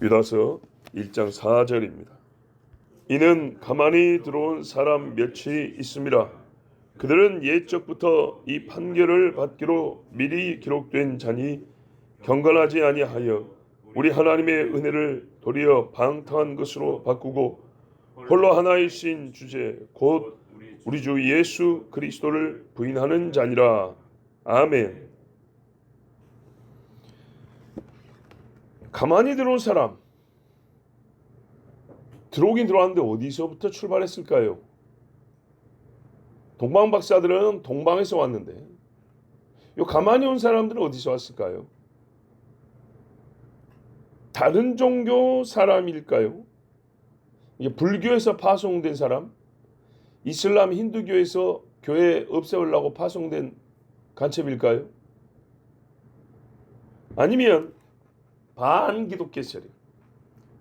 유다서 1장 4절입니다. 이는 가만히 들어온 사람 몇이 있습니다. 그들은 옛적부터 이 판결을 받기로 미리 기록된 자니 경건하지 아니하여 우리 하나님의 은혜를 도리어 방탕한 것으로 바꾸고 홀로 하나이신 주제 곧 우리 주 예수 그리스도를 부인하는 자니라. 아멘. 가만히 들어온 사람, 들어오긴 들어왔는데 어디서부터 출발했을까요? 동방 박사들은 동방에서 왔는데 요 가만히 온 사람들은 어디서 왔을까요? 다른 종교 사람일까요? 이게 불교에서 파송된 사람, 이슬람 힌두교에서 교회 없애려고 파송된 간첩일까요? 아니면 반기독교 세력,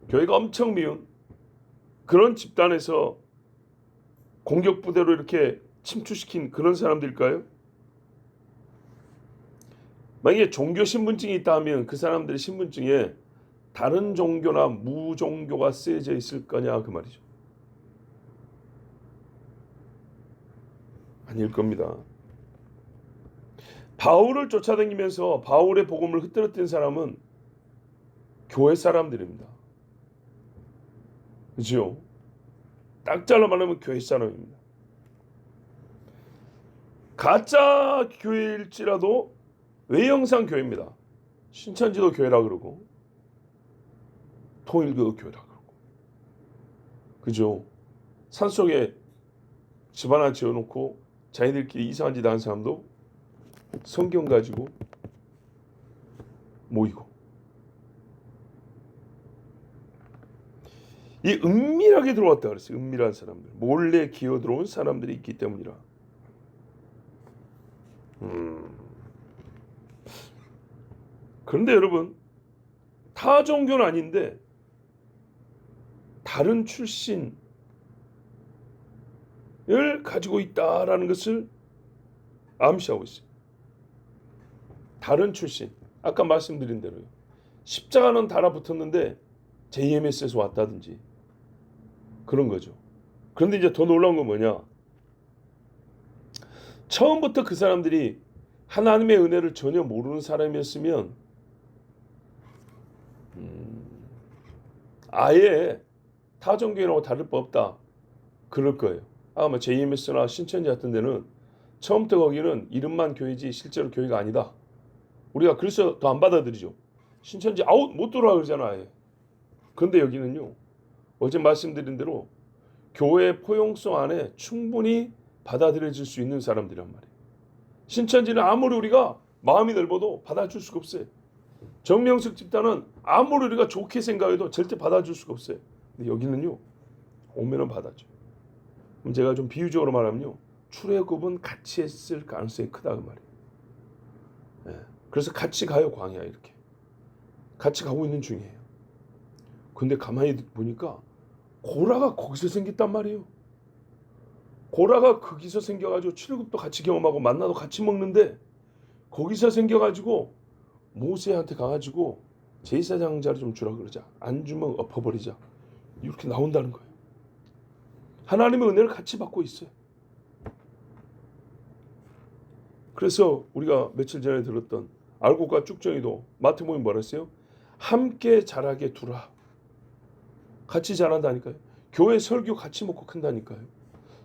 교회가 엄청 미운 그런 집단에서 공격부대로 이렇게 침투시킨 그런 사람들일까요? 만약에 종교 신분증이 있다 하면 그 사람들의 신분증에 다른 종교나 무종교가 쓰여져 있을 거냐 그 말이죠. 아닐 겁니다. 바울을 쫓아다니면서 바울의 복음을 흩뜨렸던 사람은 교회 사람들입니다. 그렇죠? 딱 잘라 말하면 교회 사람입니다. 가짜 교회일지라도 외형상 교회입니다. 신천지도 교회라 그러고 통일교도 교회라 그러고, 그죠? 산속에 집 하나 지어놓고 자기들끼리 이상한 짓 하는 사람도 성경 가지고 모이고, 이 은밀하게 들어왔다 그랬어요. 은밀한 사람들, 몰래 기어 들어온 사람들이 있기 때문이라. 그런데 여러분, 타 종교는 아닌데 다른 출신을 가지고 있다라는 것을 암시하고 있어요. 다른 출신, 아까 말씀드린 대로요. 십자가는 달아붙었는데 JMS에서 왔다든지 그런 거죠. 그런데 이제 더 놀라운 건 뭐냐? 처음부터 그 사람들이 하나님의 은혜를 전혀 모르는 사람이었으면 아예 타종교라고 다를 바 없다 그럴 거예요. 아마 JMS나 신천지 같은 데는 처음부터 거기는 이름만 교회지 실제로 교회가 아니다. 우리가 그래서 더 안 받아들이죠. 신천지 아웃 못 들어와 그러잖아요. 그런데 여기는요, 어제 말씀드린 대로 교회 포용성 안에 충분히 받아들여질 수 있는 사람들이란 말이에요. 신천지는 아무리 우리가 마음이 넓어도 받아줄 수가 없어요. 정명석 집단은 아무리 우리가 좋게 생각해도 절대 받아줄 수가 없어요. 근데 여기는요, 오면은 받아줘. 그럼 제가 좀 비유적으로 말하면요, 출애굽은 같이 했을 가능성이 크다 그 말이에요. 네. 그래서 같이 가요, 광야 이렇게. 같이 가고 있는 중이에요. 근데 가만히 보니까 고라가 거기서 생겼단 말이에요. 고라가 거기서 생겨가지고 출애굽도 같이 경험하고 만나도 같이 먹는데 거기서 생겨가지고 모세한테 가가지고 제사장 자리 좀 주라 그러자. 안 주면 엎어버리자. 이렇게 나온다는 거예요. 하나님의 은혜를 같이 받고 있어요. 그래서 우리가 며칠 전에 들었던 알곡과 쭉정이도 마태복음에 뭐라 했어요? 함께 자라게 두라. 같이 자란다니까요. 교회 설교 같이 먹고 큰다니까요.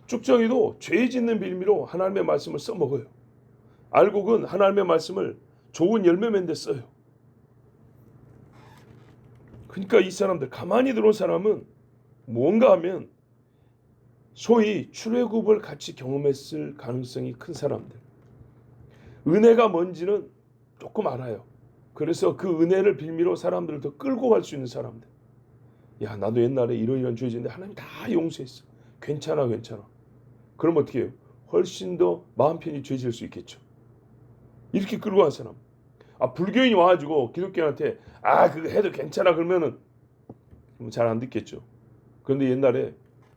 쭉정이도 죄 짓는 빌미로 하나님의 말씀을 써먹어요. 알곡은 하나님의 말씀을 좋은 열매 맺는 데 써요. 그러니까 이 사람들, 가만히 들어온 사람은 뭔가 하면 소위 출애굽을 같이 경험했을 가능성이 큰 사람들. 은혜가 뭔지는 조금 알아요. 그래서 그 은혜를 빌미로 사람들을 더 끌고 갈 수 있는 사람들. 야, 나도 옛날에 이런 죄 짓는데 하나님 다 용서했어. 괜찮아. 그럼 어떻게 해요? 훨씬 더 마음 편히 죄 지을 수 있겠죠. 이렇게 끌고 간 사람. 불교인이 와가지고 기독교인한테 그거 해도 괜찮아 그러면은 잘 안 듣겠죠. 그런데 옛날에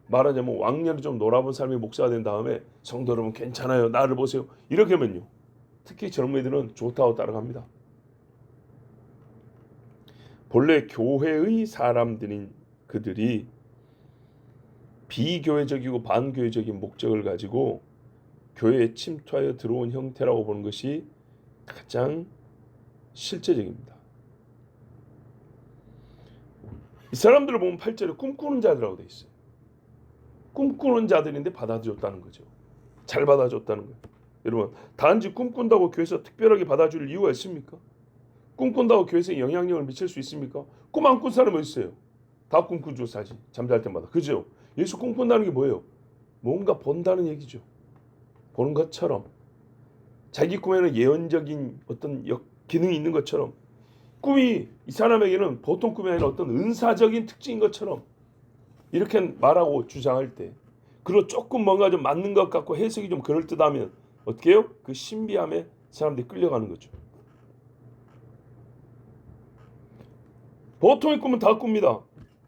말하자면 왕년에 좀 놀아본 사람이 목사가 된 다음에 성도 여러분 괜찮아요, 나를 보세요, 이렇게 하면요, 특히 젊은이들은 좋다고 따라갑니다. 본래 교회의 사람들인 그들이 비교회적이고 반교회적인 목적을 가지고 교회에 침투하여 들어온 형태라고 보는 것이 가장 실제적입니다. 이 사람들을 보면 8절에 꿈꾸는 자들이라고 돼 있어요. 꿈꾸는 자들인데 받아줬다는 거죠. 잘 받아줬다는 거예요. 여러분, 단지 꿈꾼다고 교회에서 특별하게 받아줄 이유가 있습니까? 꿈꾼다고 교회에서 영향력을 미칠 수 있습니까? 꿈 안 꾼 사람이 어디 있어요? 다 꿈꾸죠, 사실. 잠잘 때마다. 그죠? 예수 꿈꾼다는 게 뭐예요? 뭔가 본다는 얘기죠. 보는 것처럼. 자기 꿈에는 예언적인 어떤 기능이 있는 것처럼, 꿈이 이 사람에게는 보통 꿈이 아니라 어떤 은사적인 특징인 것처럼 이렇게 말하고 주장할 때, 그리고 조금 뭔가 좀 맞는 것 같고 해석이 좀 그럴듯하면 어떻게 해요? 그 신비함에 사람들이 끌려가는 거죠. 보통의 꿈은 다 꿉니다.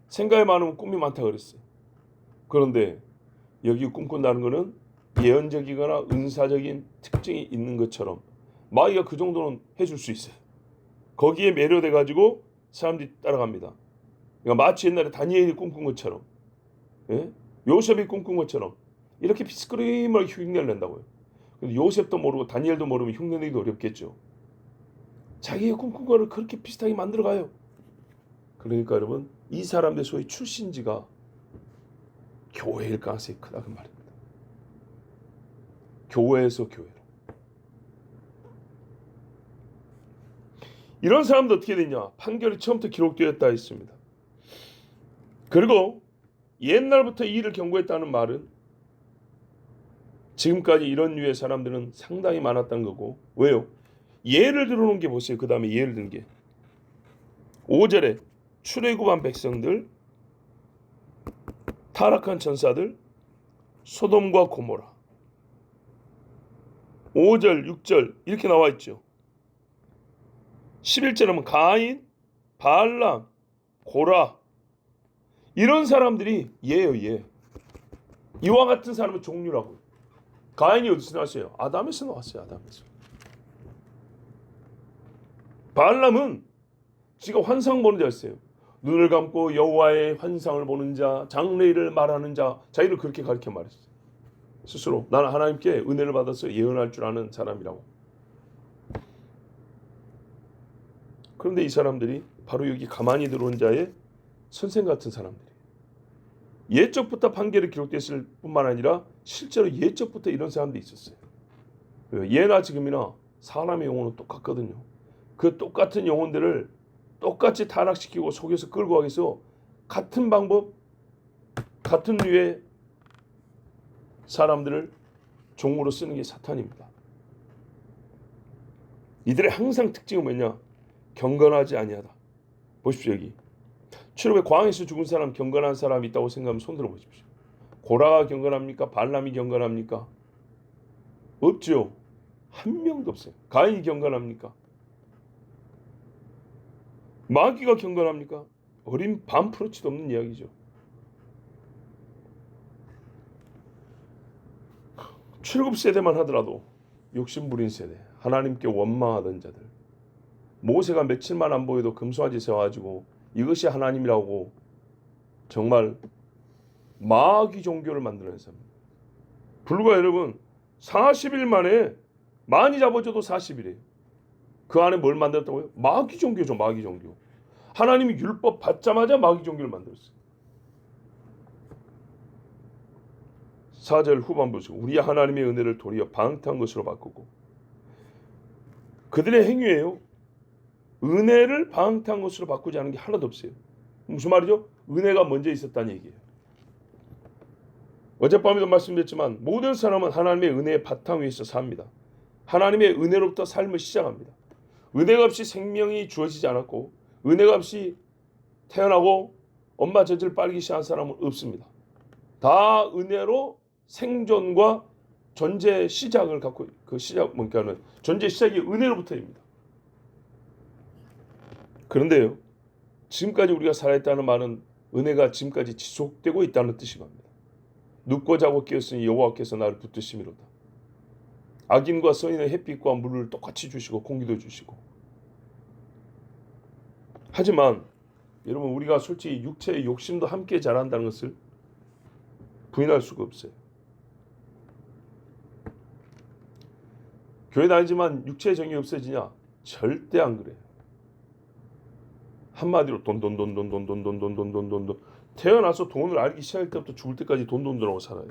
생각이 많으면 꿈이 많다 그랬어요. 그런데 여기 꿈꾼다는 것은 예언적이거나 은사적인 특징이 있는 것처럼 마귀가 그 정도는 해줄 수 있어요. 거기에 매료돼 가지고 사람들이 따라갑니다. 그러니까 마치 옛날에 다니엘이 꿈꾼 것처럼, 예? 요셉이 꿈꾼 것처럼 이렇게 비스크림을 흉내를 낸다고요. 근데 요셉도 모르고 다니엘도 모르면 흉내내기도 어렵겠죠. 자기가 꿈꾼 거를 그렇게 비슷하게 만들어가요. 그러니까 여러분, 이 사람들 소위 출신지가 교회일 가능성이 크다 그 말입니다. 교회에서 교회로. 이런 사람도 어떻게 되냐? 판결이 처음부터 기록되었다 했습니다. 그리고 옛날부터 이 일을 경고했다는 말은 지금까지 이런 류의 사람들은 상당히 많았다는 거고. 왜요? 예를 들어놓은 게 보세요. 그 다음에 예를 든 게 5절에 출애굽한 백성들, 타락한 천사들, 소돔과 고모라. 5절, 6절 이렇게 나와 있죠. 11절은 가인, 바알람, 고라, 이런 사람들이 예요, 예. 이와 같은 사람은 종류라고요. 가인이 어디서 나왔어요? 아담에서 나왔어요. 아담에서. 바알람은 지가 환상 보는 자였어요. 눈을 감고 여호와의 환상을 보는 자, 장래일을 말하는 자, 자기를 그렇게 가르쳐 말했어요. 스스로 나는 하나님께 은혜를 받아서 예언할 줄 아는 사람이라고. 그런데 이 사람들이 바로 여기 가만히 들어온 자의 선생 같은 사람들이에요. 예적부터 판결이 기록됐을 뿐만 아니라 실제로 예적부터 이런 사람들이 있었어요. 예나 지금이나 사람의 영혼은 똑같거든요. 그 똑같은 영혼들을 똑같이 타락시키고 속여서 끌고 가기 위해서 같은 방법, 같은 류의 사람들을 종으로 쓰는 게 사탄입니다. 이들의 항상 특징은 뭐냐? 경건하지 아니하다. 보십시오. 여기 출애굽에 광야에서 죽은 사람, 경건한 사람이 있다고 생각하면 손 들어 보십시오. 고라가 경건합니까? 발람이 경건합니까? 없죠. 한 명도 없어요. 가인이 경건합니까? 마귀가 경건합니까? 어린 반프로치도 없는 이야기죠. 출애굽 세대만 하더라도 욕심부린 세대, 하나님께 원망하던 자들, 모세가 며칠만 안 보여도 금송아지 세워가지고 이것이 하나님이라고 정말 마귀 종교를 만드는 사람. 불과 여러분 40일 만에 많이 잡아줘도 40일이에요. 그 안에 뭘 만들었다고요? 마귀 종교죠. 마귀 종교. 하나님이 율법 받자마자 마귀 종교를 만들었어요. 4절 후반부 우리 하나님의 은혜를 도리어 방탕한 것으로 바꾸고. 그들의 행위예요. 은혜를 방탕한 것으로 바꾸지 않은 게 하나도 없어요. 무슨 말이죠? 은혜가 먼저 있었다는 얘기예요. 어젯밤에도 말씀드렸지만 모든 사람은 하나님의 은혜의 바탕 위에서 삽니다. 하나님의 은혜로부터 삶을 시작합니다. 은혜가 없이 생명이 주어지지 않았고 은혜가 없이 태어나고 엄마 젖을 빨기 시작한 사람은 없습니다. 다 은혜로 생존과 존재 시작을 갖고 그 시작 뭔가는 존재 시작이 은혜로부터입니다. 그런데요, 지금까지 우리가 살아있다는 말은 은혜가 지금까지 지속되고 있다는 뜻이 겁니다. 눕고 자고 깨었으니 여호와께서 나를 붙드심이로다. 악인과 선인의 햇빛과 물을 똑같이 주시고 공기도 주시고. 하지만 여러분 우리가 솔직히 육체의 욕심도 함께 자란다는 것을 부인할 수가 없어요. 교회 다니지만 육체의 정이 없어지냐? 절대 안 그래요. 한마디로 돈. 태어나서 돈을 알기 시작할 때부터 죽을 때까지 돈으로 살아요.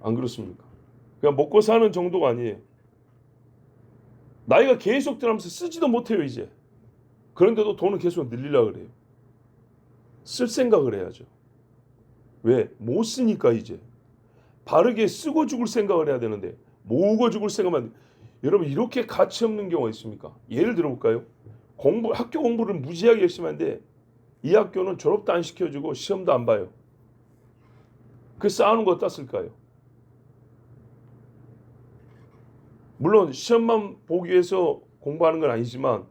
안 그렇습니까? 그냥 먹고 사는 정도가 아니에요. 나이가 계속 들어가면서 쓰지도 못해요 이제. 그런데도 돈은 계속 늘리려고 그래요. 쓸 생각을 해야죠. 왜? 못 쓰니까 이제. 바르게 쓰고 죽을 생각을 해야 되는데 모으고 죽을 생각만. 여러분 이렇게 가치 없는 경우가 있습니까? 예를 들어볼까요? 학교 공부를 무지하게 열심히 하는데 이 학교는 졸업도 안 시켜주고 시험도 안 봐요. 그 쌓아놓은 거 어디다 쓸까요? 물론 시험만 보기 위해서 공부하는 건 아니지만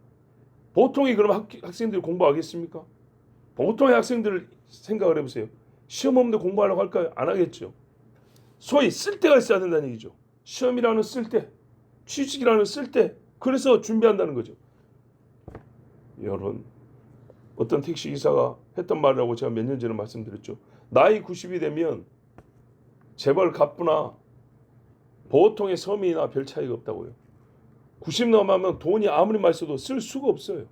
보통이 그럼 학생들이 공부하겠습니까? 보통의 학생들 생각을 해보세요. 시험 없는데 공부하려고 할까요? 안 하겠죠. 소위 쓸데가 있어야 된다는 얘기죠. 시험이라는 쓸데, 취직이라는 쓸데, 그래서 준비한다는 거죠. 여러분 어떤 택시기사가 했던 말이라고 제가 몇 년 전에 말씀드렸죠. 나이 90이 되면 재벌 갑부나 보통의 서민이나 별 차이가 없다고요. 90 넘으면 돈이 아무리 많이 써도 쓸 수가 없어요.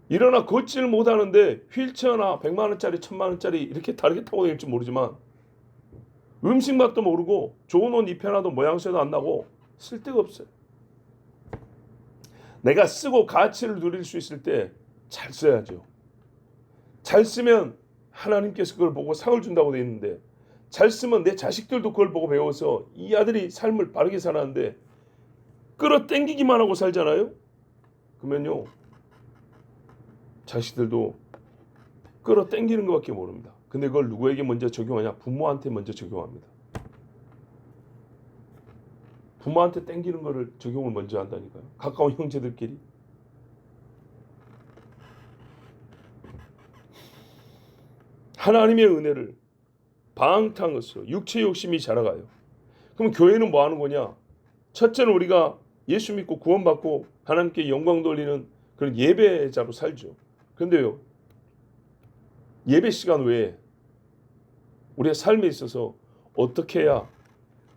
일어나 걷지를 못하는데 휠체어나 100만 원짜리 1000만 원짜리 이렇게 다르게 타고 다닐지 모르지만 음식 맛도 모르고 좋은 옷 입혀놔도 모양새도 안 나고 쓸 데가 없어요. 내가 쓰고 가치를 누릴 수 있을 때 잘 써야죠. 잘 쓰면 하나님께서 그걸 보고 상을 준다고 되어 있는데 잘 쓰면 내 자식들도 그걸 보고 배워서 이 아들이 삶을 바르게 살았는데 끌어당기기만 하고 살잖아요. 그러면요 자식들도 끌어당기는 것밖에 모릅니다. 근데 그걸 누구에게 먼저 적용하냐? 부모한테 먼저 적용합니다. 부모한테 땡기는 거를 적용을 먼저 한다니까요. 가까운 형제들끼리. 하나님의 은혜를 방탕한 것으로 육체 욕심이 자라가요. 그럼 교회는 뭐 하는 거냐? 첫째는 우리가 예수 믿고 구원받고 하나님께 영광 돌리는 그런 예배자로 살죠. 그런데요, 예배 시간 외에 우리의 삶에 있어서 어떻게 해야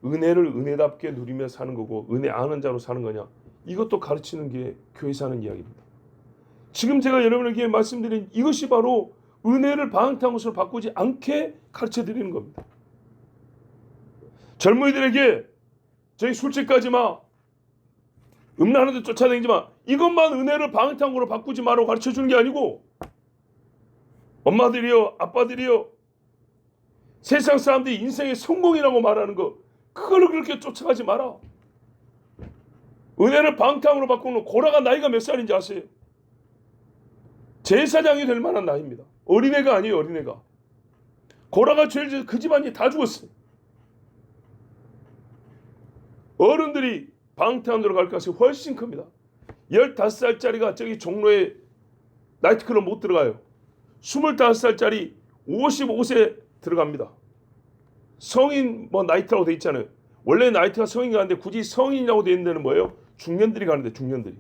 은혜를 은혜답게 누리며 사는 거고 은혜 아는 자로 사는 거냐? 이것도 가르치는 게 교회 사는 이야기입니다. 지금 제가 여러분에게 말씀드린 이것이 바로 은혜를 방탕한 것으로 바꾸지 않게 가르쳐 드리는 겁니다. 젊은이들에게 저희 술집 가지 마, 음란한 데 쫓아다니지 마, 이것만 은혜를 방탕한 것으로 바꾸지 마라고 가르쳐 주는 게 아니고 엄마들이요 아빠들이요 세상 사람들이 인생의 성공이라고 말하는 거 그걸 그렇게 쫓아가지 마라. 은혜를 방탕으로 바꾸는 고라가 나이가 몇 살인지 아세요? 제사장이 될 만한 나이입니다. 어린애가 아니에요. 어린애가. 고라가 죄를 지어서 그 집안이 다 죽었어요. 어른들이 방탕으로 갈 가능성이 훨씬 큽니다. 15살짜리가 저기 종로에 나이트클럽 못 들어가요. 25살짜리 55세 들어갑니다. 성인 뭐 나이트라고 돼 있잖아요. 원래 나이트가 성인 가는데 굳이 성인이라고 돼 있는 데는 뭐예요? 중년들이 가는데 중년들이.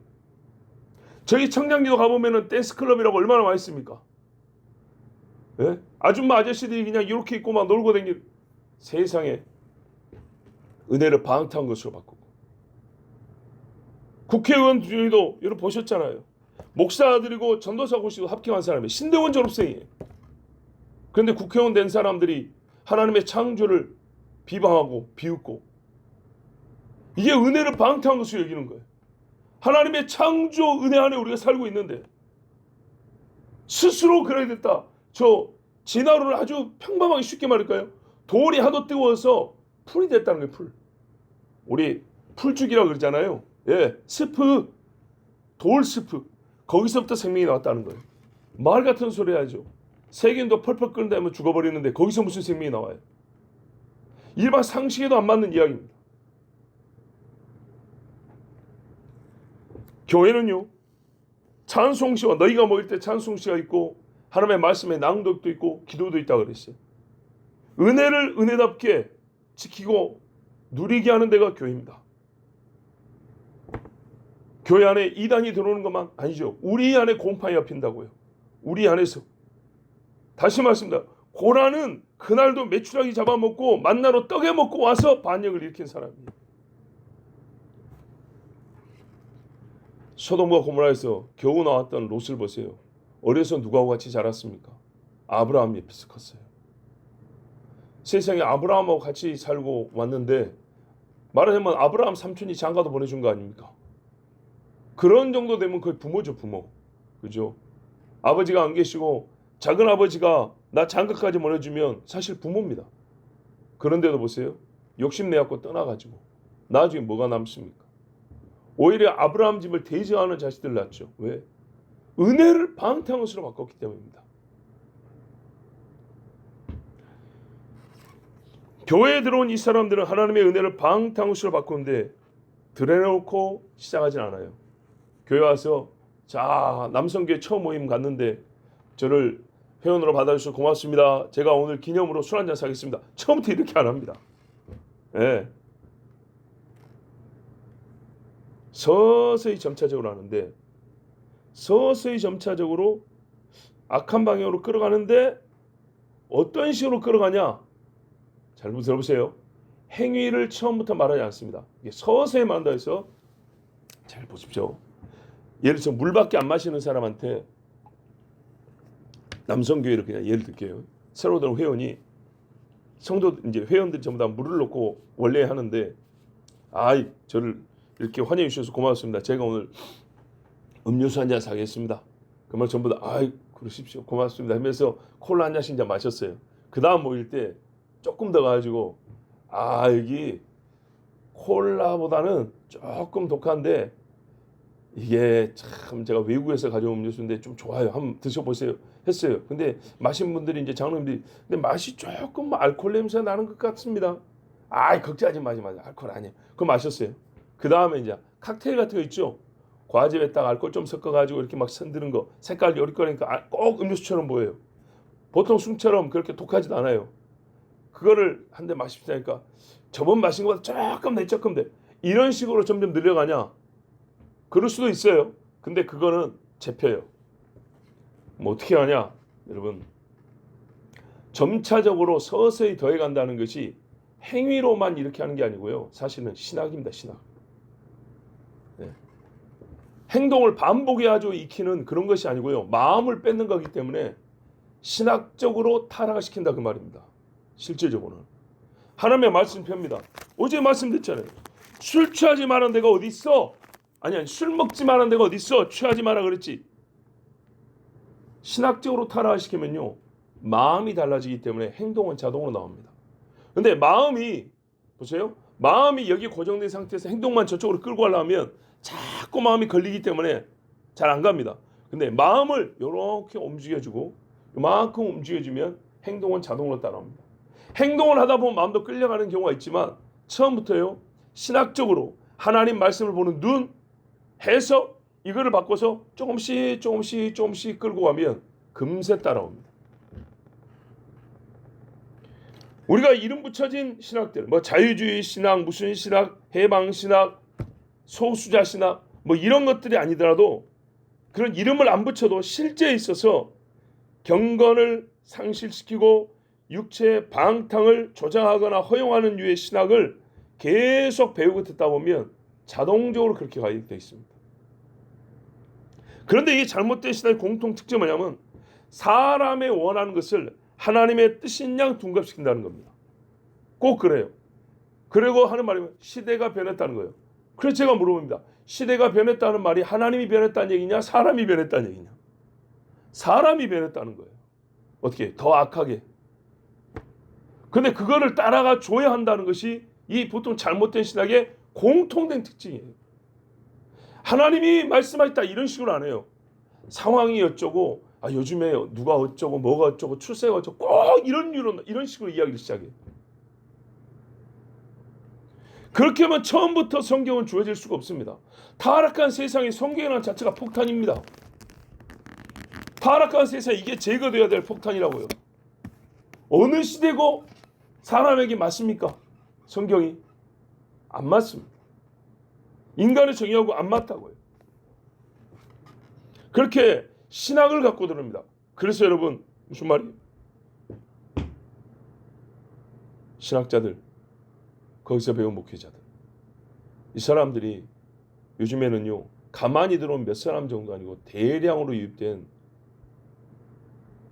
저기 청량리도 가보면은 댄스클럽이라고 얼마나 많이 있습니까? 예? 아줌마 아저씨들이 그냥 이렇게 입고 막 놀고 다니는 세상에 은혜를 방탕한 것으로 바꾸고 국회의원들도 여러분 보셨잖아요. 목사들이고 전도사 고시고 합격한 사람이 신대원 졸업생이에요. 그런데 국회의원 된 사람들이 하나님의 창조를 비방하고 비웃고 이게 은혜를 방탕한 것으로 여기는 거예요. 하나님의 창조 은혜 안에 우리가 살고 있는데 스스로 그래야 됐다. 저 진화론을 아주 평범하게 쉽게 말할까요? 돌이 하도 뜨거워서 풀이 됐다는 거예요. 풀. 우리 풀죽이라고 그러잖아요. 예, 스프, 돌 스프. 거기서부터 생명이 나왔다는 거예요. 말 같은 소리 하죠. 세균도 펄펄 끓는다 하면 죽어버리는데 거기서 무슨 생명이 나와요? 일반 상식에도 안 맞는 이야기입니다. 교회는요, 찬송시와 너희가 모일 때 찬송시가 있고 하나님의 말씀에 낭독도 있고 기도도 있다고 그랬어요. 은혜를 은혜답게 지키고 누리게 하는 데가 교회입니다. 교회 안에 이단이 들어오는 것만 아니죠. 우리 안에 곰팡이가 핀다고요. 우리 안에서. 다시 말씀드립니다. 고라는 그날도 메추라기 잡아먹고 만나로 떡에 먹고 와서 반역을 일으킨 사람이에요. 소돔과 고모라에서 겨우 나왔던 롯을 보세요. 어려서 누구하고 같이 자랐습니까? 아브라함 옆에서 컸어요. 세상에 아브라함하고 같이 살고 왔는데 말하자면 아브라함 삼촌이 장가도 보내준 거 아닙니까? 그런 정도 되면 거의 부모죠, 부모. 그죠? 아버지가 안 계시고 작은 아버지가 나 장가까지 보내주면 사실 부모입니다. 그런데도 보세요. 욕심내갖고 떠나가지고 나중에 뭐가 남습니까? 오히려 아브라함 집을 대적하는 자식들 낳죠. 왜? 은혜를 방탕으로 바꿨기 때문입니다. 교회에 들어온 이 사람들은 하나님의 은혜를 방탕으로 바꾸는데 드러내놓고 시작하진 않아요. 교회 와서 자 남성교회 처음 모임 갔는데 저를 회원으로 받아주셔서 고맙습니다. 제가 오늘 기념으로 술 한잔 사겠습니다. 처음부터 이렇게 안 합니다. 예. 서서히 점차적으로 하는데 서서히 점차적으로 악한 방향으로 끌어가는데 어떤 식으로 끌어가냐? 잘 들어보세요. 행위를 처음부터 말하지 않습니다. 이게 서서히 말한다 해서 잘 보십시오. 예를 들어서 물밖에 안 마시는 사람한테 남성교회를 그냥 예를 들게요. 새로 들어온 회원이 성도 이제 회원들이 전부 다 물을 넣고 원래 하는데 저를 이렇게 환영해 주셔서 고맙습니다. 제가 오늘 음료수 한 잔 사겠습니다. 그러면 전부 다 그러십시오. 고맙습니다 하면서 콜라 한 잔씩 이제 마셨어요. 그 다음 모일 때 조금 더 가지고 여기 콜라보다는 조금 독한데 이게 참 제가 외국에서 가져온 음료수인데 좀 좋아요. 한번 드셔보세요 했어요. 근데 마신 분들이 이제 장로님들이 근데 맛이 조금 알코올 냄새 나는 것 같습니다. 걱정하지 마지 알코올 아니에요. 그거 마셨어요. 그 다음에 이제 칵테일 같은 거 있죠. 과즙에다가 알코올 좀 섞어가지고 이렇게 막 선드는 거 색깔 여리거리니까 꼭 음료수처럼 보여요. 보통 술처럼 그렇게 독하지도 않아요. 그거를 한 대 마십시다니까 저번 마신 것보다 조금 돼. 이런 식으로 점점 늘려가냐? 그럴 수도 있어요. 근데 그거는 제표예요. 뭐 어떻게 하냐? 여러분 점차적으로 서서히 더해간다는 것이 행위로만 이렇게 하는 게 아니고요. 사실은 신학입니다. 신학. 네. 행동을 반복해가지고 익히는 그런 것이 아니고요. 마음을 뺏는 거기 때문에 신학적으로 타락을 시킨다 그 말입니다. 실제적으로는. 하나님의 말씀표입니다. 어제 말씀드렸잖아요. 술 취하지 말라는 데가 어디 있어? 아니 술 먹지 말라는 데가 어디 있어? 취하지 마라 그랬지. 신학적으로 타락을 시키면요. 마음이 달라지기 때문에 행동은 자동으로 나옵니다. 근데 마음이 보세요. 마음이 여기 고정된 상태에서 행동만 저쪽으로 끌고 가려면 자꾸 마음이 걸리기 때문에 잘 안 갑니다. 근데 마음을 이렇게 움직여주고 이만큼 움직여주면 행동은 자동으로 따라옵니다. 행동을 하다 보면 마음도 끌려가는 경우가 있지만 처음부터요. 신학적으로 하나님 말씀을 보는 눈, 해석 이거를 바꿔서 조금씩 끌고 가면 금세 따라옵니다. 우리가 이름 붙여진 신학들, 자유주의 신학, 무슨 신학, 해방 신학, 소수자 신학, 이런 것들이 아니더라도 그런 이름을 안 붙여도 실제에 있어서 경건을 상실시키고 육체의 방탕을 조장하거나 허용하는 유의 신학을 계속 배우고 듣다 보면 자동적으로 그렇게 가게 되어 있습니다. 그런데 이 잘못된 신학의 공통 특징은 뭐냐면 사람의 원하는 것을 하나님의 뜻인 양 둔갑시킨다는 겁니다. 꼭 그래요. 그리고 하는 말이 시대가 변했다는 거예요. 그래서 제가 물어봅니다. 시대가 변했다는 말이 하나님이 변했다는 얘기냐 사람이 변했다는 얘기냐. 사람이 변했다는 거예요. 어떻게 더 악하게. 근데 그거를 따라가 줘야 한다는 것이 이 보통 잘못된 신학의 공통된 특징이에요. 하나님이 말씀하셨다 이런 식으로 안 해요. 상황이 어쩌고 요즘에 누가 어쩌고 뭐가 어쩌고 출세가 어쩌고 꼭 이런 식으로 이야기를 시작해요. 그렇게 하면 처음부터 성경은 주어질 수가 없습니다. 타락한 세상에 성경이라는 자체가 폭탄입니다. 타락한 세상 이게 제거되어야 될 폭탄이라고요. 어느 시대고 사람에게 맞습니까? 성경이 안 맞습니다. 인간의 정의하고 안 맞다고요. 그렇게 신학을 갖고 들어옵니다. 그래서 여러분 무슨 말이에요? 신학자들, 거기서 배운 목회자들, 이 사람들이 요즘에는요 가만히 들어온 몇 사람 정도 아니고 대량으로 유입된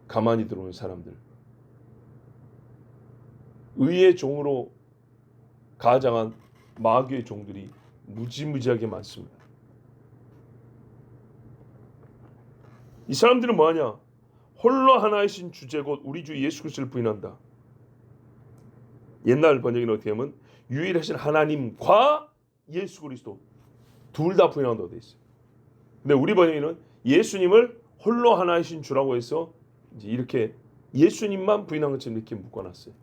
가만히 들어온 사람들, 의의 종으로 가장한 마귀의 종들이 무지무지하게 많습니다. 이 사람들은 뭐하냐? 홀로 하나이신 주제 곧 우리 주 예수 그리스도를 부인한다. 옛날 번역에는 어떻게 하면 유일하신 하나님과 예수 그리스도 둘 다 부인한다고 되어 있어요. 근데 우리 번역에는 예수님을 홀로 하나이신 주라고 해서 이제 이렇게 예수님만 부인한 것처럼 이렇게 묶어놨어요.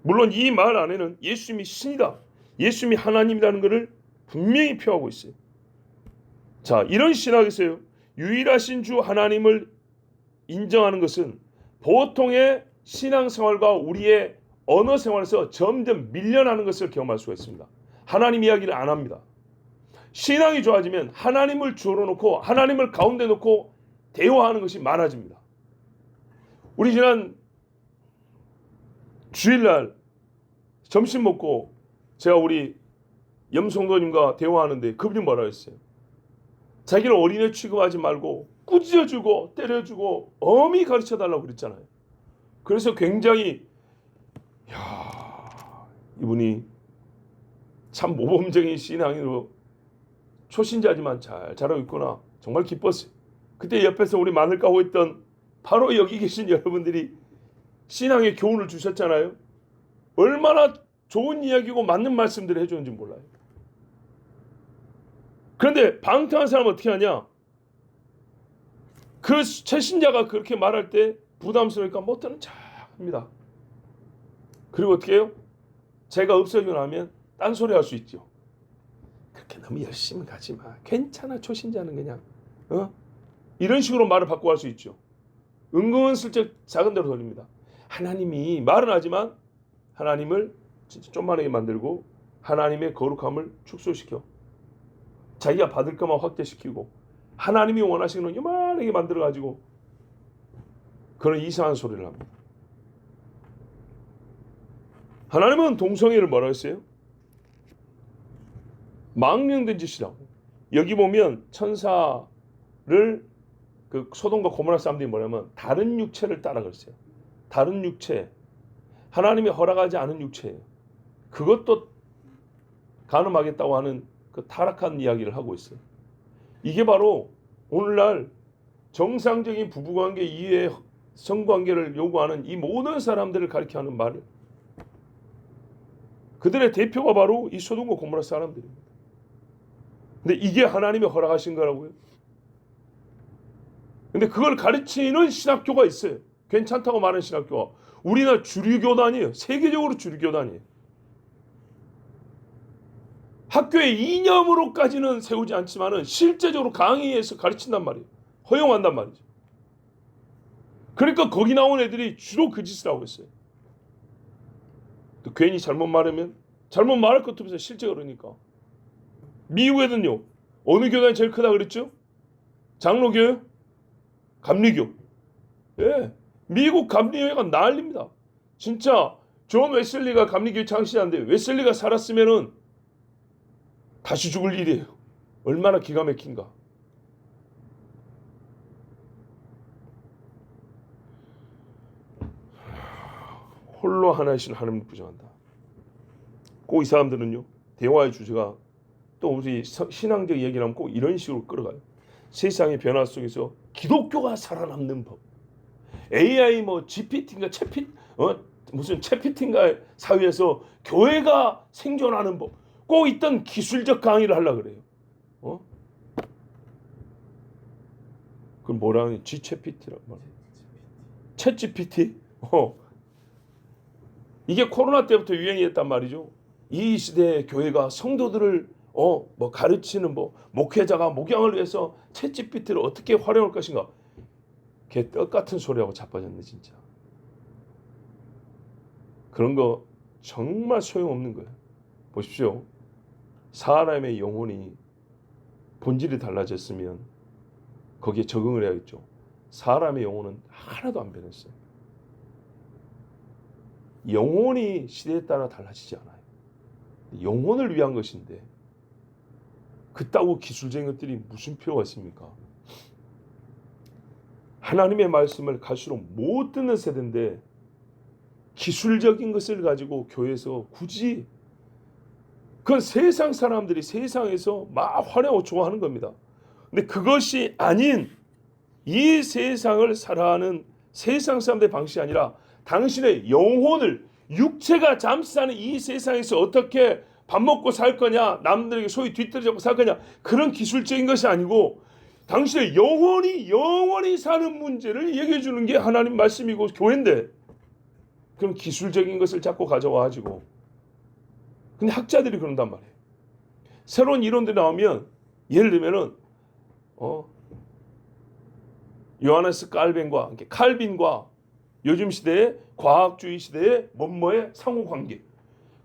물론 이 말 안에는 예수님이 신이다, 예수님이 하나님이라는 것을 분명히 표하고 있어요. 자, 이런 신학에서요 유일하신 주 하나님을 인정하는 것은 보통의 신앙생활과 우리의 언어 생활에서 점점 밀려나는 것을 경험할 수가 있습니다. 하나님 이야기를 안 합니다. 신앙이 좋아지면 하나님을 주로 놓고 하나님을 가운데 놓고 대화하는 것이 많아집니다. 우리 지난 주일날 점심 먹고 제가 우리 염성도님과 대화하는데 그분이 뭐라 했어요? 자기를 어린애 취급하지 말고 꾸짖어주고 때려주고 엄히 가르쳐달라고 그랬잖아요. 그래서 굉장히 이분이 참 모범적인 신앙인으로 초신자지만 잘 자라고 있구나, 정말 기뻤어요. 그때 옆에서 우리 마늘 까고 있던 바로 여기 계신 여러분들이 신앙의 교훈을 주셨잖아요. 얼마나 좋은 이야기고 맞는 말씀들을 해주는지 몰라요. 그런데 방탕한 사람은 어떻게 하냐? 그 최신자가 그렇게 말할 때 부담스러우니까 못 듣는 척 합니다. 그리고 어떻게 해요? 제가 없어지고 나면 딴소리 할 수 있죠. 그렇게 너무 열심히 가지 마, 괜찮아, 초신자는 그냥 이런 식으로 말을 바꾸고 할 수 있죠. 은근슬쩍 작은 데로 돌립니다. 하나님이 말은 하지만 하나님을 진짜 좀만하게 만들고 하나님의 거룩함을 축소시켜 자기가 받을 것만 확대시키고 하나님이 원하시는 건 요만하게 만들어가지고 그런 이상한 소리를 합니다. 하나님은 동성애를 뭐라고 했어요? 망령된 짓이라고. 여기 보면 천사를 그 소돔과 고모라 사람들이 뭐냐면 다른 육체를 따라 그랬어요. 다른 육체, 하나님이 허락하지 않은 육체예요. 그것도 간음하겠다고 하는 그 타락한 이야기를 하고 있어요. 이게 바로 오늘날 정상적인 부부관계 이외의 성관계를 요구하는 이 모든 사람들을 가리켜하는 말을, 그들의 대표가 바로 이 소돔과 고모라 사람들입니다. 근데 이게 하나님이 허락하신 거라고요. 근데 그걸 가르치는 신학교가 있어요. 괜찮다고 말하는 신학교가. 우리나라 주류교단이에요. 세계적으로 주류교단이에요. 학교의 이념으로까지는 세우지 않지만은 실제적으로 강의에서 가르친단 말이에요. 허용한단 말이죠. 그러니까 거기 나온 애들이 주로 그 짓을 하고 있어요. 또 괜히 잘못 말하면 잘못 말할 것도 없어요. 실제 그러니까. 미국에는요, 어느 교단이 제일 크다 그랬죠? 장로교요? 감리교. 예, 미국 감리교회가 난립니다. 진짜 존 웨슬리가 감리교회 창시자인데 웨슬리가 살았으면은 다시 죽을 일이에요. 얼마나 기가 막힌가. 홀로 하나이신 하나님을 부정한다. 꼭 이 사람들은요, 대화의 주제가 또 우리 신앙적 얘기를 하면 꼭 이런 식으로 끌어가요. 세상의 변화 속에서 기독교가 살아남는 법. AI 뭐 GPT인가 무슨 챗피티인가 사회에서 교회가 생존하는 법. 꼭 있던 기술적 강의를 하려고 그래요. 그럼 뭐라는 GChatGPT라고 말해요. 챗GPT? 이게 코로나 때부터 유행이었단 말이죠. 이 시대의 교회가 성도들을 뭐 가르치는 목회자가 목양을 위해서 챗GPT를 어떻게 활용할 것인가. 걔 떡같은 소리하고 자빠졌네 진짜. 그런 거 정말 소용없는 거예요. 보십시오. 사람의 영혼이 본질이 달라졌으면 거기에 적응을 해야겠죠. 사람의 영혼은 하나도 안 변했어요. 영혼이 시대에 따라 달라지지 않아요. 영혼을 위한 것인데 그따구 기술적인 것들이 무슨 필요가 있습니까? 하나님의 말씀을 갈수록 못 듣는 세대인데 기술적인 것을 가지고 교회에서 굳이, 그건 세상 사람들이 세상에서 막 화려하고 좋아하는 겁니다. 근데 그것이 아닌 이 세상을 살아가는 세상 사람들의 방식이 아니라 당신의 영혼을, 육체가 잠시 사는 이 세상에서 어떻게 밥 먹고 살 거냐, 남들에게 소위 뒤떨어져 살 거냐, 그런 기술적인 것이 아니고 당신의 영원히 사는 문제를 얘기해 주는 게 하나님 말씀이고 교회인데, 그럼 기술적인 것을 자꾸 가져와가지고, 근데 학자들이 그런단 말이에요. 새로운 이론들이 나오면, 예를 들면은 요하네스 칼빈과 요즘 시대의 과학주의 시대의 뭐뭐의 상호관계.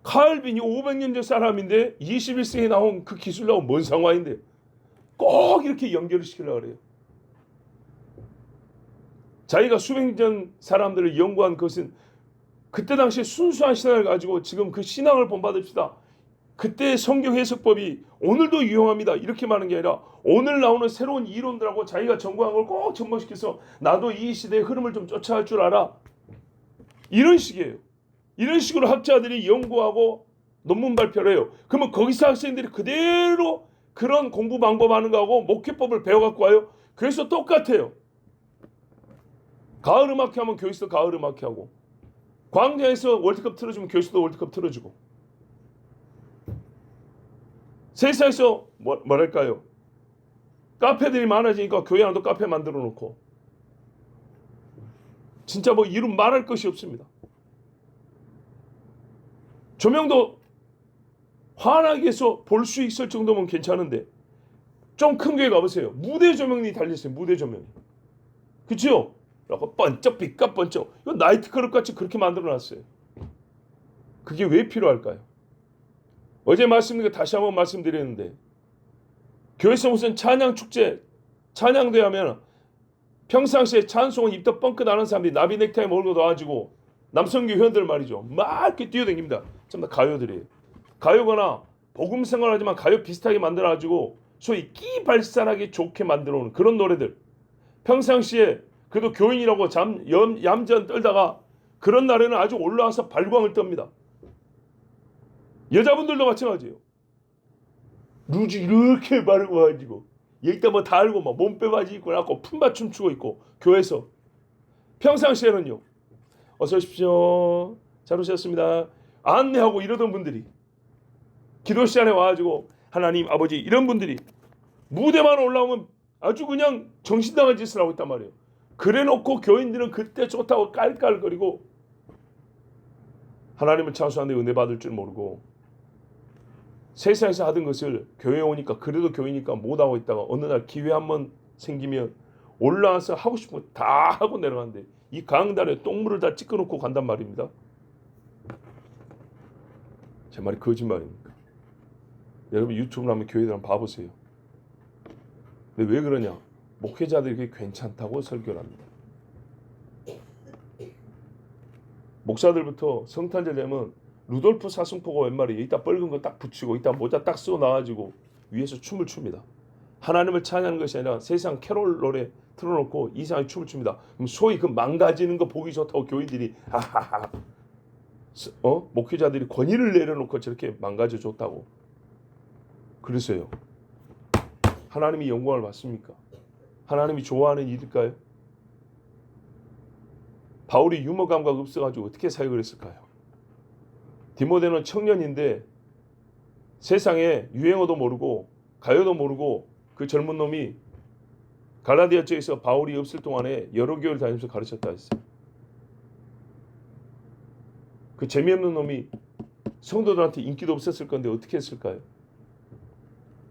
칼빈이 500년 전 사람인데 21세기에 나온 그 기술하고 뭔 상관인데 꼭 이렇게 연결을 시키려고 그래요. 자기가 수백 년 전 사람들을 연구한 것은 그때 당시에 순수한 신앙을 가지고 지금 그 신앙을 본받읍시다. 그때의 성경 해석법이 오늘도 유용합니다. 이렇게 말하는 게 아니라 오늘 나오는 새로운 이론들하고 자기가 전공한 걸 꼭 접목시켜서 나도 이 시대의 흐름을 좀 쫓아갈 줄 알아. 이런 식이에요. 이런 식으로 학자들이 연구하고 논문 발표를 해요. 그러면 거기서 학생들이 그대로 그런 공부 방법 하는 거하고 목회법을 배워갖고 와요. 그래서 똑같아요. 가을 음악회 하면 교회에서 가을 음악회 하고, 광장에서 월드컵 틀어주면 교회에서도 월드컵 틀어주고, 세상에서 뭐랄까요, 카페들이 많아지니까 교회 안도 카페 만들어 놓고, 진짜 뭐 이름 말할 것이 없습니다. 조명도 환하게 해서 볼 수 있을 정도면 괜찮은데 좀 큰 교회 가보세요. 무대 조명이 달렸어요. 무대 조명이. 그렇죠? 번쩍 빛과 번쩍. 이거 나이트클럽 같이 그렇게 만들어놨어요. 그게 왜 필요할까요? 어제 말씀드린 거 다시 한번 말씀드렸는데, 교회에서 무슨 찬양 축제, 찬양대 하면 평상시에 찬송은 입도 뻥끗 나는 사람들이 나비 넥타이 몰고 나와가지고 남성교 회원들 말이죠. 막 이렇게 뛰어다닙니다. 전부 다 가요들이에요. 가요거나 복음 생활하지만 가요 비슷하게 만들어가지고 소위 끼 발산하기 좋게 만들어 오는 그런 노래들. 평상시에 그래도 교인이라고 얌전 떨다가 그런 날에는 아주 올라와서 발광을 떱니다. 여자분들도 마찬가지예요. 루즈 이렇게 바르고 가지고 여기다 뭐 다 알고 막 몸빼 바지 입고 나고 품바 춤추고 있고, 교회에서 평상시에는요, 어서 오십시오, 잘 오셨습니다 안내하고 이러던 분들이 기도 시간에 와가지고 하나님 아버지 이런 분들이 무대만 올라오면 아주 그냥 정신 나간 짓을 하고 있단 말이에요. 그래놓고 교인들은 그때 좋다고 깔깔거리고 하나님을 찬송하는데 은혜 받을 줄 모르고 세상에서 하던 것을 교회에 오니까 그래도 교회니까 못하고 있다가 어느 날 기회 한번 생기면 올라와서 하고 싶은 거 다 하고 내려가는데 이 강단에 똥물을 다 찍어놓고 간단 말입니다. 제 말이 거짓말입니까? 여러분 유튜브를 한번 교회들 한번 봐보세요. 근데 왜 그러냐? 목회자들이 그게 괜찮다고 설교를 합니다. 목사들부터 성탄절 되면 루돌프 사슴포가 웬 말이에요. 이따 뻘건 거 딱 붙이고 이따 모자 딱 쓰고 나와가지고 위에서 춤을 춥니다. 하나님을 찬양하는 것이 아니라 세상 캐롤 노래 틀어놓고 이상하게 춤을 춥니다. 그럼 소위 그 망가지는 거 보기 좋다고 교인들이 하하하 목회자들이 권위를 내려놓고 저렇게 망가져 줬다고. 그래서요, 하나님이 영광을 받습니까? 하나님이 좋아하는 일일까요? 바울이 유머 감각 없어가지고 어떻게 사역을 했을까요? 디모데는 청년인데 세상에 유행어도 모르고 가요도 모르고 그 젊은 놈이 갈라디아 쪽에서 바울이 없을 동안에 여러 교회를 다니면서 가르쳤다 했어요. 그 재미없는 놈이 성도들한테 인기도 없었을 건데 어떻게 했을까요?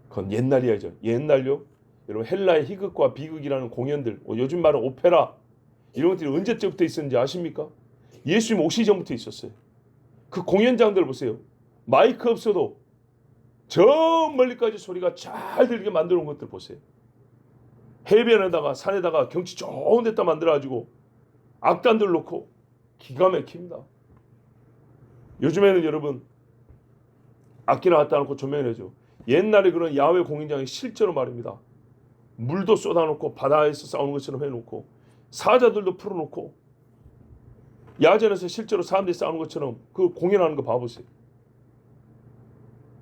그건 옛날 이야기죠. 옛날요. 여러분 헬라의 희극과 비극이라는 공연들, 요즘 말은 오페라, 이런 것들이 언제부터 있었는지 아십니까? 예수님 오시기 전부터 있었어요. 그 공연장들 보세요. 마이크 없어도 저 멀리까지 소리가 잘 들리게 만들어 온 것들 보세요. 해변에다가 산에다가 경치 좋은 데다 만들어가지고 악단들 놓고 기가 막힙니다. 요즘에는 여러분 악기나 갖다 놓고 조명해줘. 옛날에 그런 야외 공연장에 실제로 말입니다. 물도 쏟아놓고 바다에서 싸우는 것처럼 해놓고 사자들도 풀어놓고 야전에서 실제로 사람들이 싸우는 것처럼 그 공연하는 거 봐보세요.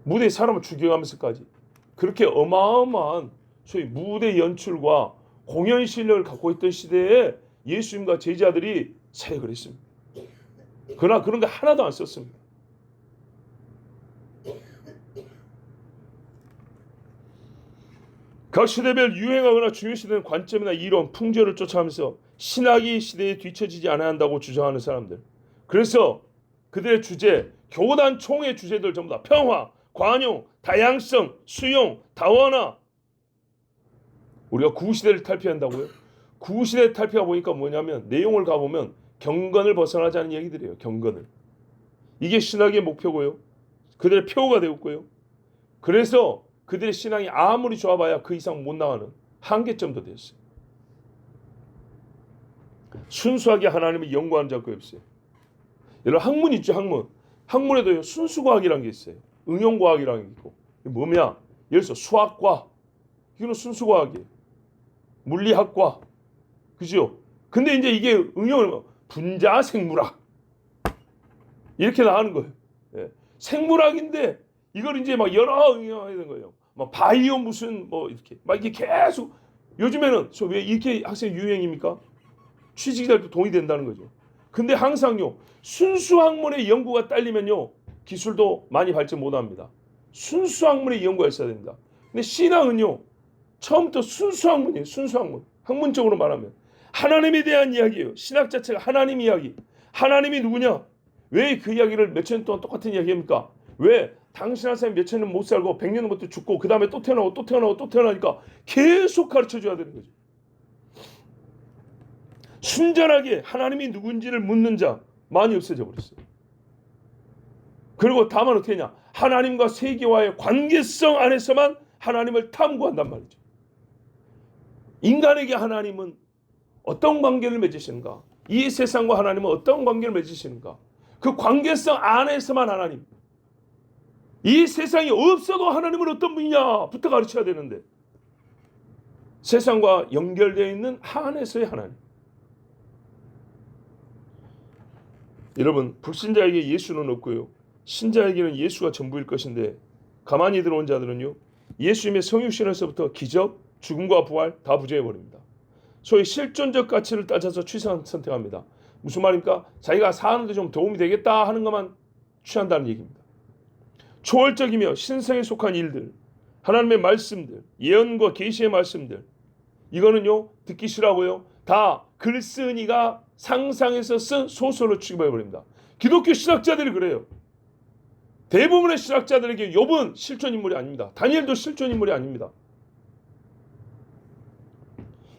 무대에 사람을 죽여가면서까지 그렇게 어마어마한 소위 무대 연출과 공연 실력을 갖고 있던 시대에 예수님과 제자들이 사역을 했습니다. 그러나 그런 거 하나도 안 썼습니다. 각 시대별 유행하거나 중요시되는 관점이나 이론, 풍조를 쫓아가면서 신학이 시대에 뒤처지지 않아야 한다고 주장하는 사람들. 그래서 그들의 주제, 교단 총의 주제들 전부 다 평화, 관용, 다양성, 수용, 다원화. 우리가 구시대를 탈피한다고요? 구시대 탈피가 보니까 뭐냐면 내용을 가보면 경건을 벗어나자는 얘기들이에요. 경건을. 이게 신학의 목표고요. 그들의 표가 되었고요. 그래서 그들의 신앙이 아무리 좋아봐야 그 이상 못 나가는 한계점도 됐어요. 순수하게 하나님을 연구하는 자가 거의 없어요. 여러분 학문 있죠, 학문. 학문에도 순수과학이라는 게 있어요. 응용과학이라는 게 있고. 이게 뭐냐? 예를 들어서 수학과. 이거는 순수과학이에요. 물리학과. 그죠? 근데 이제 이게 응용을 분자생물학. 이렇게 나가는 거예요. 예. 생물학인데 이걸 이제 막 여러 응용해야 되는 거예요. 막 바이오 무슨 뭐 이렇게 막 이게 계속 요즘에는 왜 이렇게 학생 유행입니까? 취직자들도 돈이 된다는 거죠. 근데 항상요 순수 학문의 연구가 딸리면요 기술도 많이 발전 못합니다. 순수 학문의 연구가 있어야 됩니다. 근데 신앙은요 처음부터 순수 학문이에요. 순수 학문. 학문적으로 말하면 하나님에 대한 이야기예요. 신학 자체가 하나님 이야기. 하나님이 누구냐? 왜 그 이야기를 몇천 년 동안 똑같은 이야기입니까? 왜? 당신 한 사람이 몇천 년 못 살고 100년 부터 죽고 그 다음에 또 태어나고 또 태어나고 또 태어나니까 계속 가르쳐줘야 되는 거죠. 순전하게 하나님이 누군지를 묻는 자 많이 없어져 버렸어요. 그리고 다만 어떻게 하냐? 하나님과 세계와의 관계성 안에서만 하나님을 탐구한단 말이죠. 인간에게 하나님은 어떤 관계를 맺으시는가? 이 세상과 하나님은 어떤 관계를 맺으시는가? 그 관계성 안에서만 하나님. 이 세상이 없어도 하나님은 어떤 분이냐부터 가르쳐야 되는데 세상과 연결되어 있는 안에서의 하나님. 여러분 불신자에게 예수는 없고요. 신자에게는 예수가 전부일 것인데 가만히 들어온 자들은요. 예수님의 성육신에서부터 기적, 죽음과 부활 다 부정해버립니다. 소위 실존적 가치를 따져서 취사 선택합니다. 무슨 말입니까? 자기가 사는데 좀 도움이 되겠다 하는 것만 취한다는 얘기입니다. 초월적이며 신성에 속한 일들, 하나님의 말씀들, 예언과 계시의 말씀들 이거는요 듣기 싫어하고요 다 글쓴이가 상상해서 쓴 소설로 취급해버립니다. 기독교 신학자들이 그래요. 대부분의 신학자들에게 욥은 실존인물이 아닙니다. 다니엘도 실존인물이 아닙니다.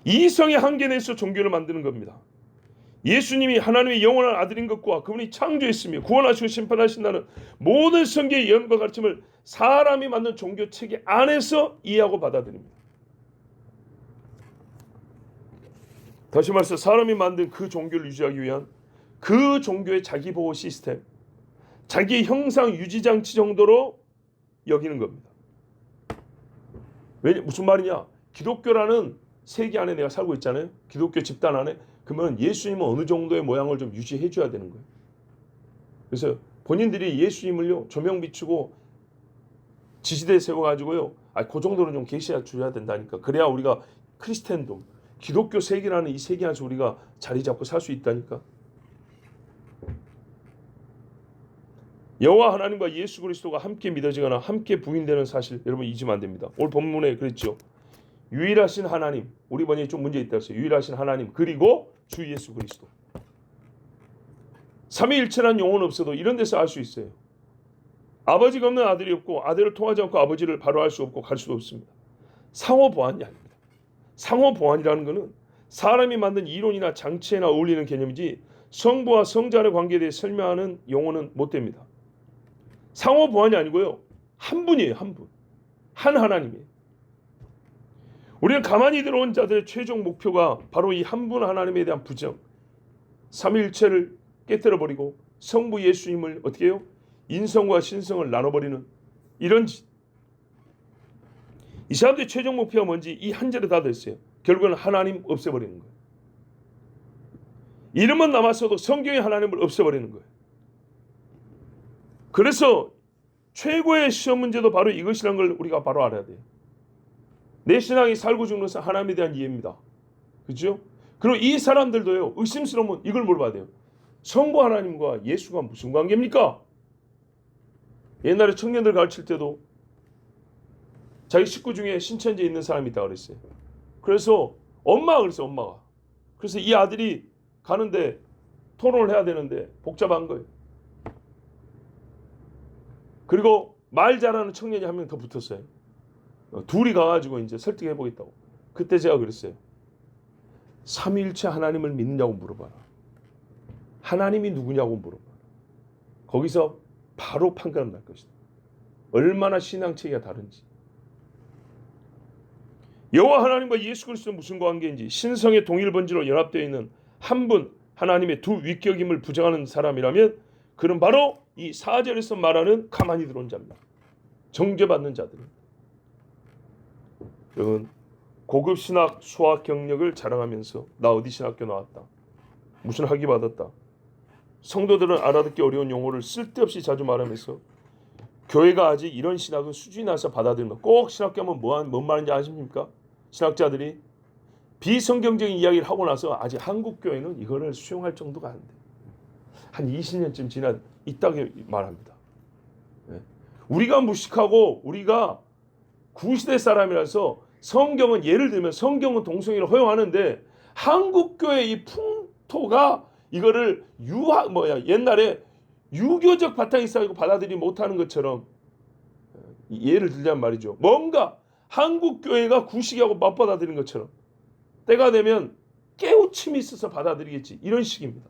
이성의 한계 내에서 종교를 만드는 겁니다. 예수님이 하나님의 영원한 아들인 것과 그분이 창조했으며 구원하시고 심판하신다는 모든 성경의 예언과 가르침을 사람이 만든 종교 체계 안에서 이해하고 받아들입니다. 다시 말해서 사람이 만든 그 종교를 유지하기 위한 그 종교의 자기보호 시스템, 자기 형상 유지장치 정도로 여기는 겁니다. 무슨 말이냐? 기독교라는 세계 안에 내가 살고 있잖아요. 기독교 집단 안에. 그러면 예수님은 어느 정도의 모양을 좀 유지해 줘야 되는 거예요. 그래서 본인들이 예수님을요 조명 비추고 지지대에 세워가지고요 그 정도는 좀 계시해 줘야 된다니까. 그래야 우리가 크리스텐돔 기독교 세계라는 이 세계 안에서 우리가 자리 잡고 살 수 있다니까. 여호와 하나님과 예수 그리스도가 함께 믿어지거나 함께 부인되는 사실 여러분 잊으면 안 됩니다. 오늘 본문에 그랬죠. 유일하신 하나님, 우리 번역에 좀 문제 있다 했어요. 유일하신 하나님 그리고 주 예수 그리스도. 삼위일체란 용어는 없어도 이런 데서 알 수 있어요. 아버지가 없는 아들이 없고 아들을 통하지 않고 아버지를 바로 알 수 없고 갈 수도 없습니다. 상호보완이 아닙니다. 상호보완이라는 것은 사람이 만든 이론이나 장치에나 어울리는 개념이지 성부와 성자의 관계에 대해 설명하는 용어는 못 됩니다. 상호보완이 아니고요. 한 분이에요. 한 분. 한 하나님이에요. 우리는 가만히 들어온 자들의 최종 목표가 바로 이 한 분 하나님에 대한 부정, 삼위일체를 깨뜨려버리고 성부 예수님을 어떻게 해요? 인성과 신성을 나눠버리는 이런 이 사람들의 최종 목표가 뭔지 이 한 절에 다 됐어요. 결국은 하나님 없애버리는 거예요. 이름은 남았어도 성경의 하나님을 없애버리는 거예요. 그래서 최고의 시험 문제도 바로 이것이라는 걸 우리가 바로 알아야 돼요. 내 신앙이 살고 죽는 것은 하나님에 대한 이해입니다. 그렇죠? 그리고 이 사람들도요, 의심스러우면 이걸 물어봐야 돼요. 성부 하나님과 예수가 무슨 관계입니까? 옛날에 청년들 가르칠 때도 자기 식구 중에 신천지에 있는 사람이 있다고 그랬어요. 그래서 엄마가 그래서 이 아들이 가는데 토론을 해야 되는데 복잡한 거예요. 그리고 말 잘하는 청년이 한 명 더 붙었어요. 둘이 가가지고 이제 설득해 보겠다고. 그때 제가 그랬어요. 삼위일체 하나님을 믿느냐고 물어봐라. 하나님이 누구냐고 물어봐라. 거기서 바로 판가름 날 것이다. 얼마나 신앙 체계가 다른지. 여호와 하나님과 예수 그리스도는 무슨 관계인지, 신성의 동일 본질로 연합되어 있는 한 분 하나님의 두 위격임을 부정하는 사람이라면 그는 바로 이 4절에서 말하는 가만히 들어온 자입니다. 정죄받는 자들입니다. 여러분, 고급 신학 수학 경력을 자랑하면서 나 어디 신학교 나왔다, 무슨 학위 받았다, 성도들은 알아듣기 어려운 용어를 쓸데없이 자주 말하면서 교회가 아직 이런 신학은 수준이 나서 받아들이면 꼭 신학교 하면 뭔 말인지 아십니까? 신학자들이 비성경적인 이야기를 하고 나서 아직 한국 교회는 이거를 수용할 정도가 안 돼. 한 20년쯤 지나 있다고 말합니다. 우리가 무식하고 우리가 구시대 사람이라서 성경은, 예를 들면 성경은 동성애를 허용하는데 한국 교회 이 풍토가 이거를 옛날에 유교적 바탕이 있어가지고 받아들이지 못하는 것처럼, 예를 들자면 말이죠. 뭔가 한국 교회가 구시기하고 맞받아들이는 것처럼 때가 되면 깨우침이 있어서 받아들이겠지, 이런 식입니다.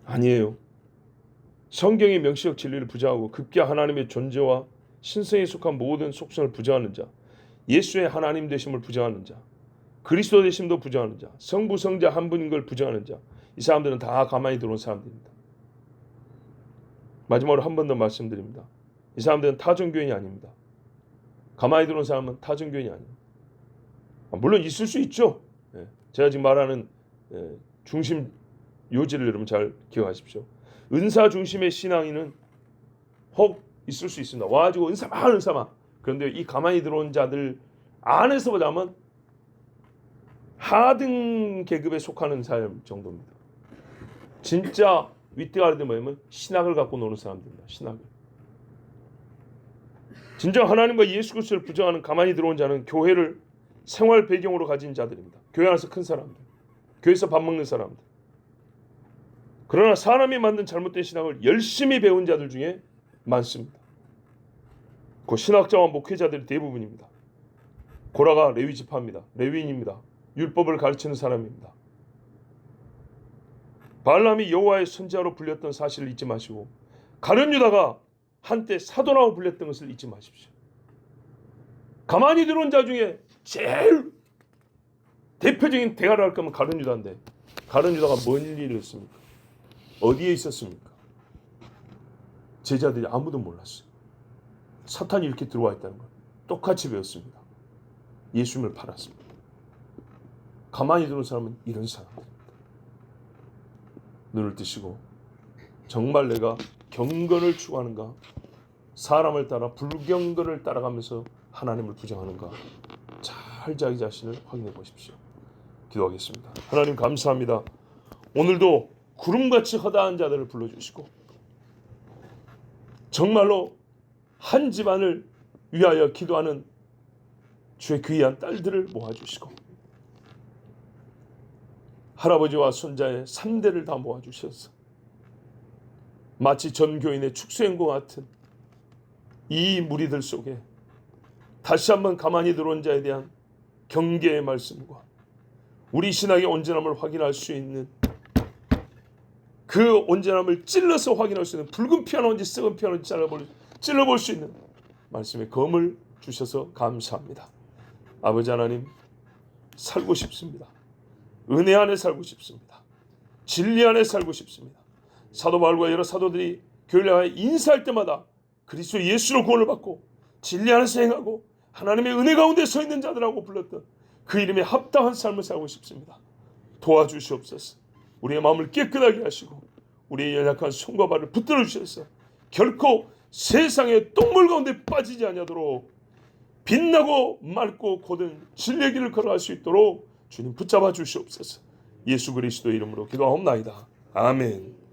아니에요. 성경의 명시적 진리를 부정하고 급기야 하나님의 존재와 신성에 속한 모든 속성을 부정하는 자, 예수의 하나님 되심을 부정하는 자, 그리스도 되심도 부정하는 자, 성부 성자 한 분인 걸 부정하는 자, 이 사람들은 다 가만히 들어온 사람들입니다. 마지막으로 한 번 더 말씀드립니다. 이 사람들은 타종교인이 아닙니다. 가만히 들어온 사람은 타종교인이 아닙니다. 물론 있을 수 있죠. 제가 지금 말하는 중심 요지를 여러분 잘 기억하십시오. 은사 중심의 신앙인은 혹 있을 수 있습니다. 와가지고 은사만. 그런데 이 가만히 들어온 자들 안에서 보자면 하등 계급에 속하는 사람 정도입니다. 진짜 윗대가리들 뭐냐면 신학을 갖고 노는 사람들입니다. 신학을. 진정 하나님과 예수 그리스도를 부정하는 가만히 들어온 자는 교회를 생활 배경으로 가진 자들입니다. 교회 안에서 큰 사람들, 교회에서 밥 먹는 사람들. 그러나 사람이 만든 잘못된 신학을 열심히 배운 자들 중에 많습니다. 그 신학자와 목회자들이 대부분입니다. 고라가 레위 지파입니다. 레위인입니다. 율법을 가르치는 사람입니다. 발람이 여호와의 선지자로 불렸던 사실을 잊지 마시고 가룟 유다가 한때 사도라고 불렸던 것을 잊지 마십시오. 가만히 들어온 자 중에 제일 대표적인 대가를 할 거면 가룟 유다인데, 가룟 유다가 뭔 일을 했습니까? 어디에 있었습니까? 제자들이 아무도 몰랐어요. 사탄이 이렇게 들어와 있다는 걸 똑같이 배웠습니다. 예수님을 팔았습니다. 가만히 들어온 사람은 이런 사람들입니다. 눈을 뜨시고 정말 내가 경건을 추구하는가, 사람을 따라 불경건을 따라가면서 하나님을 부정하는가, 잘 자기 자신을 확인해 보십시오. 기도하겠습니다. 하나님 감사합니다. 오늘도 구름같이 허다한 자들을 불러주시고 정말로 한 집안을 위하여 기도하는 주의 귀한 딸들을 모아주시고 할아버지와 손자의 3대를 다 모아주셔서 마치 전 교인의 축소행과 같은 이 무리들 속에 다시 한번 가만히 들어온 자에 대한 경계의 말씀과 우리 신학의 온전함을 확인할 수 있는, 그 온전함을 찔러서 확인할 수 있는, 붉은 피아노인지 썩은 피아노인지 찔러볼 수 있는 말씀의 검을 주셔서 감사합니다. 아버지 하나님, 살고 싶습니다. 은혜 안에 살고 싶습니다. 진리 안에 살고 싶습니다. 사도 바울과 여러 사도들이 교회를 향해 인사할 때마다 그리스도 예수로 구원을 받고 진리 안에서 행하고 하나님의 은혜 가운데 서 있는 자들하고 불렀던 그 이름에 합당한 삶을 살고 싶습니다. 도와주시옵소서. 우리의 마음을 깨끗하게 하시고 우리의 연약한 손과 발을 붙들어 주셔서 결코 세상의 똥물 가운데 빠지지 아니하도록 빛나고 맑고 고든 진리의 길을 걸어갈 수 있도록 주님 붙잡아 주시옵소서. 예수 그리스도 이름으로 기도하옵나이다. 아멘.